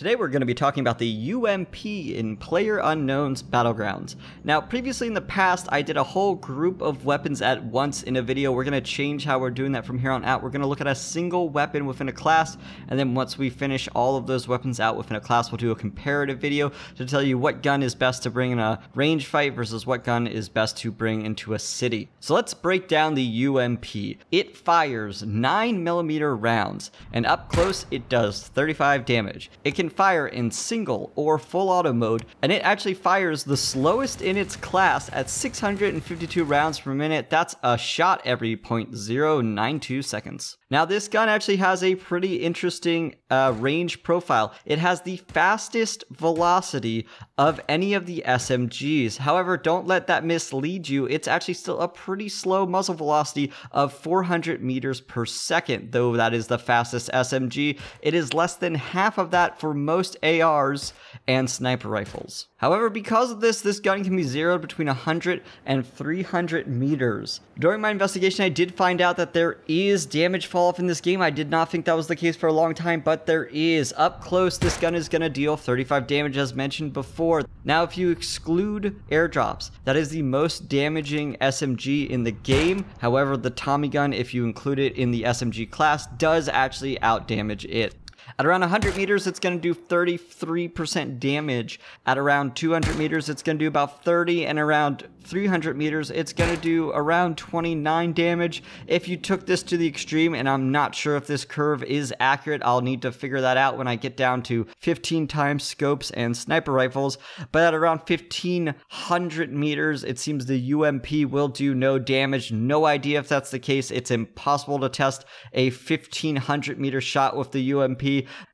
Today we're going to be talking about the UMP in PlayerUnknown's Battlegrounds. Now, previously in the past, I did a whole group of weapons at once in a video. We're going to change how we're doing that from here on out. We're going to look at a single weapon within a class, and then once we finish all of those weapons out within a class, we'll do a comparative video to tell you what gun is best to bring in a range fight versus what gun is best to bring into a city. So let's break down the UMP. It fires 9mm rounds, and up close it does 35 damage. It can fire in single or full auto mode, and it actually fires the slowest in its class at 652 rounds per minute. That's a shot every 0.092 seconds. Now this gun actually has a pretty interesting range profile. It has the fastest velocity of any of the SMGs. However, don't let that mislead you. It's actually still a pretty slow muzzle velocity of 400 meters per second, though that is the fastest SMG. It is less than half of that for most ARs and sniper rifles. However, because of this gun can be zeroed between 100 and 300 meters. During my investigation, I did find out that there is damage fall-off in this game. I did not think that was the case for a long time, but there is. Up close, this gun is going to deal 35 damage as mentioned before. Now, if you exclude airdrops, that is the most damaging SMG in the game. However, the Tommy gun, if you include it in the SMG class, does actually outdamage it. At around 100 meters, it's going to do 33% damage. At around 200 meters, it's going to do about 30, and around 300 meters, it's going to do around 29 damage. If you took this to the extreme, and I'm not sure if this curve is accurate, I'll need to figure that out when I get down to 15 times scopes and sniper rifles, but at around 1500 meters, it seems the UMP will do no damage. No idea if that's the case. It's impossible to test a 1500 meter shot with the UMP.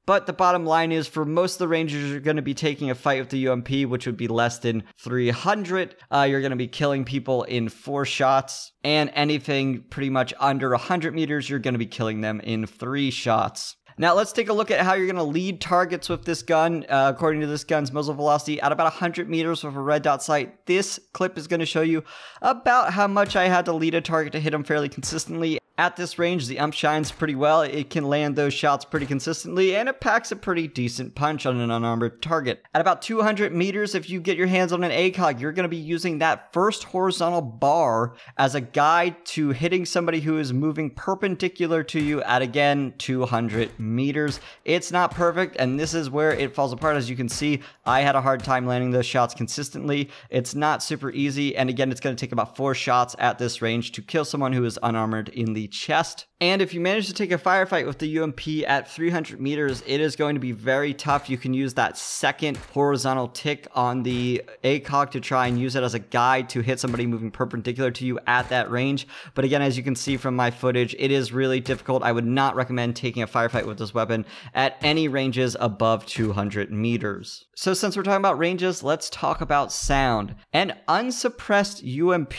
But the bottom line is, for most of the rangers, you're going to be taking a fight with the UMP, which would be less than 300. You're going to be killing people in 4 shots, and anything pretty much under 100 meters, you're going to be killing them in 3 shots. Now, let's take a look at how you're going to lead targets with this gun. According to this gun's muzzle velocity, at about 100 meters with a red dot sight, this clip is going to show you about how much I had to lead a target to hit them fairly consistently. At this range, the UMP shines pretty well. It can land those shots pretty consistently, and it packs a pretty decent punch on an unarmored target. At about 200 meters, if you get your hands on an ACOG, you're going to be using that first horizontal bar as a guide to hitting somebody who is moving perpendicular to you at, again, 200 meters. It's not perfect, and this is where it falls apart. As you can see, I had a hard time landing those shots consistently. It's not super easy, and again, it's going to take about 4 shots at this range to kill someone who is unarmored in the chest. And if you manage to take a firefight with the UMP at 300 meters, it is going to be very tough. You can use that second horizontal tick on the ACOG to try and use it as a guide to hit somebody moving perpendicular to you at that range. But again, as you can see from my footage, it is really difficult. I would not recommend taking a firefight with this weapon at any ranges above 200 meters. So since we're talking about ranges, let's talk about sound. An unsuppressed UMP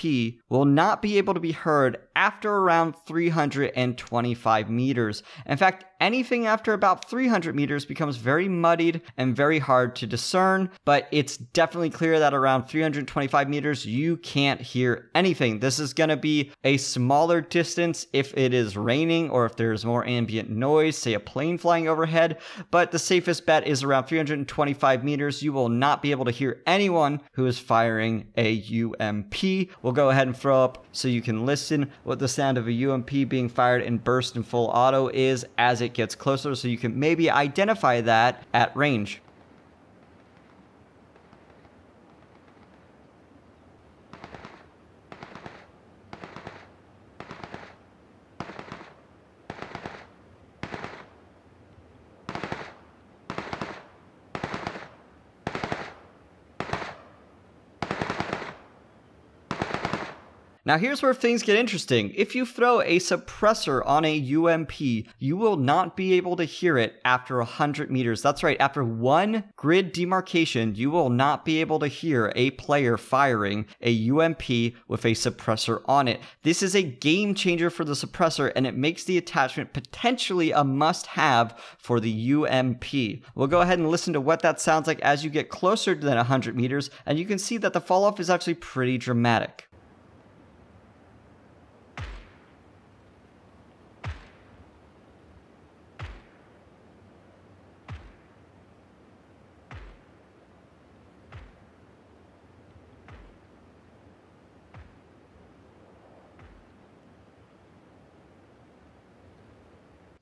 will not be able to be heard after around 325 meters. In fact, anything after about 300 meters becomes very muddied and very hard to discern, but it's definitely clear that around 325 meters, you can't hear anything. This is going to be a smaller distance if it is raining or if there's more ambient noise, say a plane flying overhead, but the safest bet is around 325 meters. You will not be able to hear anyone who is firing a UMP. We'll go ahead and throw up so you can listen what the sound of a UMP being fired in burst and full auto is as it gets closer, so you can maybe identify that at range. Now here's where things get interesting. If you throw a suppressor on a UMP, you will not be able to hear it after 100 meters. That's right, after 1 grid demarcation, you will not be able to hear a player firing a UMP with a suppressor on it. This is a game changer for the suppressor, and it makes the attachment potentially a must-have for the UMP. We'll go ahead and listen to what that sounds like as you get closer than 100 meters, and you can see that the fall-off is actually pretty dramatic.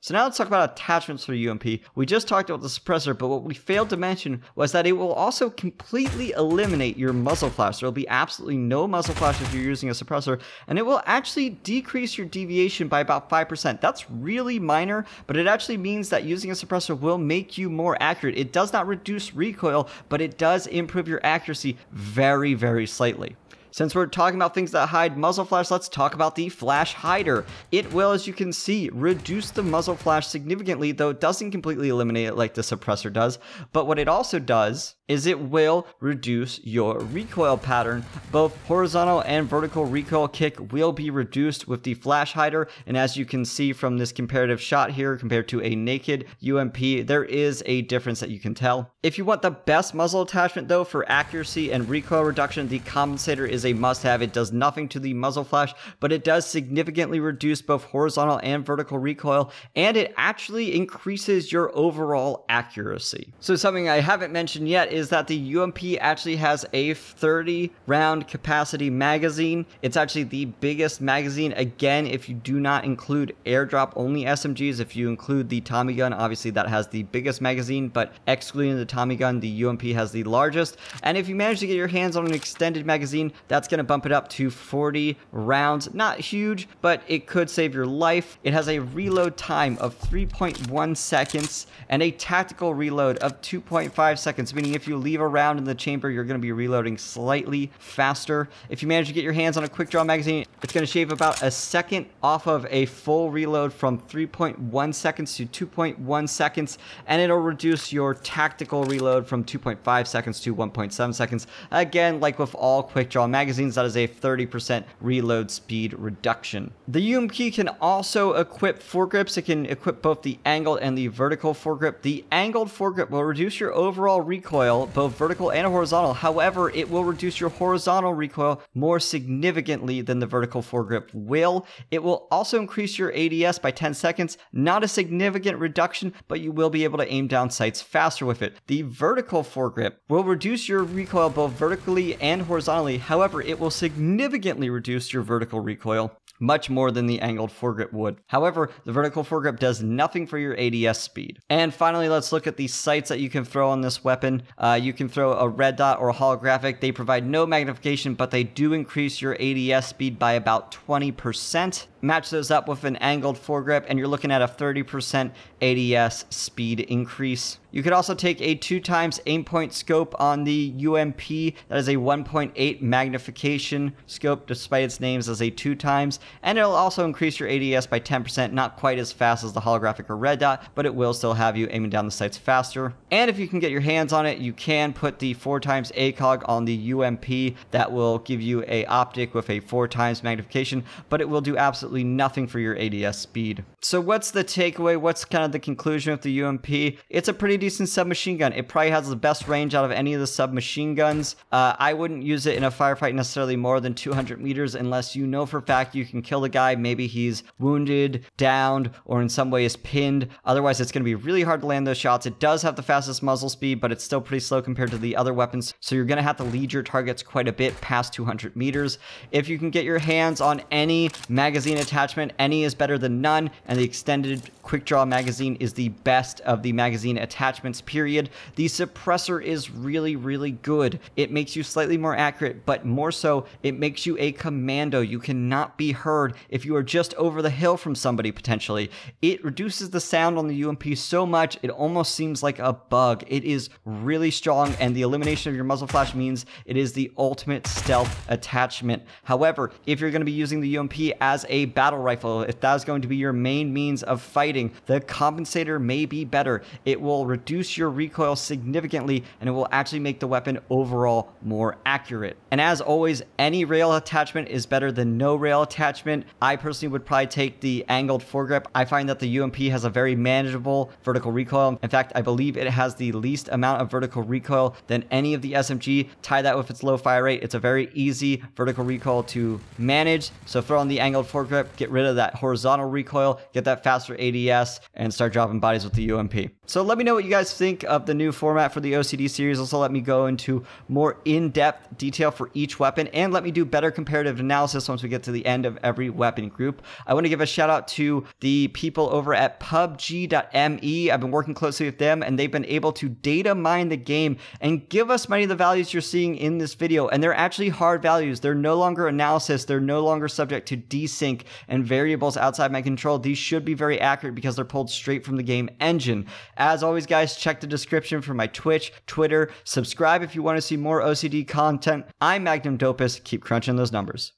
So now let's talk about attachments for UMP. We just talked about the suppressor, but what we failed to mention was that it will also completely eliminate your muzzle flash. There will be absolutely no muzzle flash if you're using a suppressor, and it will actually decrease your deviation by about 5%. That's really minor, but it actually means that using a suppressor will make you more accurate. It does not reduce recoil, but it does improve your accuracy very, very slightly. Since we're talking about things that hide muzzle flash, let's talk about the flash hider. It will, as you can see, reduce the muzzle flash significantly, though it doesn't completely eliminate it like the suppressor does. But what it also does is it will reduce your recoil pattern. Both horizontal and vertical recoil kick will be reduced with the flash hider, and as you can see from this comparative shot here compared to a naked UMP, there is a difference that you can tell. If you want the best muzzle attachment though for accuracy and recoil reduction, the Compensator is a must-have. It does nothing to the muzzle flash, but it does significantly reduce both horizontal and vertical recoil, and it actually increases your overall accuracy. So something I haven't mentioned yet is that the UMP actually has a 30 round capacity magazine. It's actually the biggest magazine, again, if you do not include airdrop only SMGs. If you include the Tommy gun, obviously that has the biggest magazine, but excluding the Tommy gun, the UMP has the largest. And if you manage to get your hands on an extended magazine, that's going to bump it up to 40 rounds. Not huge, but it could save your life. It has a reload time of 3.1 seconds and a tactical reload of 2.5 seconds, meaning if you leave a round in the chamber, you're going to be reloading slightly faster. If you manage to get your hands on a Quickdraw magazine, it's going to shave about a second off of a full reload from 3.1 seconds to 2.1 seconds, and it'll reduce your tactical reload from 2.5 seconds to 1.7 seconds. Again, like with all Quickdraw magazines, that is a 30% reload speed reduction. The UMP can also equip foregrips. It can equip both the angled and the vertical foregrip. The angled foregrip will reduce your overall recoil, both vertical and horizontal. However, it will reduce your horizontal recoil more significantly than the vertical foregrip will. It will also increase your ADS by 10 seconds. Not a significant reduction, but you will be able to aim down sights faster with it. The vertical foregrip will reduce your recoil both vertically and horizontally. However, it will significantly reduce your vertical recoil, much more than the angled foregrip would. However, the vertical foregrip does nothing for your ADS speed. And finally, let's look at the sights that you can throw on this weapon. You can throw a red dot or a holographic. They provide no magnification, but they do increase your ADS speed by about 20%. Match those up with an angled foregrip, and you're looking at a 30% ADS speed increase. You could also take a 2x aim point scope on the UMP. That is a 1.8 magnification scope, despite its names as a 2x, and it'll also increase your ADS by 10%, not quite as fast as the holographic or red dot, but it will still have you aiming down the sights faster. And if you can get your hands on it, you can put the 4x ACOG on the UMP. That will give you a optic with a 4x magnification, but it will do absolutely nothing for your ADS speed. So what's the takeaway? What's kind of the conclusion with the UMP? It's a pretty decent submachine gun. It probably has the best range out of any of the submachine guns. I wouldn't use it in a firefight necessarily more than 200 meters unless you know for a fact you can kill the guy. Maybe he's wounded, downed, or in some ways pinned. Otherwise, it's going to be really hard to land those shots. It does have the fastest muzzle speed, but it's still pretty slow compared to the other weapons. So you're going to have to lead your targets quite a bit past 200 meters. If you can get your hands on any magazine attachment, any is better than none, and the extended Quickdraw magazine is the best of the magazine attachments, period. The suppressor is really, really good. It makes you slightly more accurate, but more so, it makes you a commando. You cannot be heard if you are just over the hill from somebody, potentially. It reduces the sound on the UMP so much, it almost seems like a bug. It is really strong, and the elimination of your muzzle flash means it is the ultimate stealth attachment. However, if you're going to be using the UMP as a battle rifle, if that is going to be your main means of fighting, the Compensator may be better. It will reduce your recoil significantly, and it will actually make the weapon overall more accurate. And as always, any rail attachment is better than no rail attachment. I personally would probably take the angled foregrip. I find that the UMP has a very manageable vertical recoil. In fact, I believe it has the least amount of vertical recoil than any of the SMG. Tie that with its low fire rate. It's a very easy vertical recoil to manage. So throw on the angled foregrip, get rid of that horizontal recoil, get that faster ADS, and start dropping bodies with the UMP. So let me know what you guys think of the new format for the OCD series. Also, let me go into more in-depth detail for each weapon, and let me do better comparative analysis once we get to the end of every weapon group. I want to give a shout out to the people over at Pubg.me. I've been working closely with them, and they've been able to data mine the game and give us many of the values you're seeing in this video. And they're actually hard values. They're no longer analysis. They're no longer subject to desync and variables outside my control. These should be very accurate because they're pulled straight from the game engine. As always, guys, check the description for my Twitch, Twitter. Subscribe if you want to see more OCD content. I'm Magnum Dopus. Keep crunching those numbers.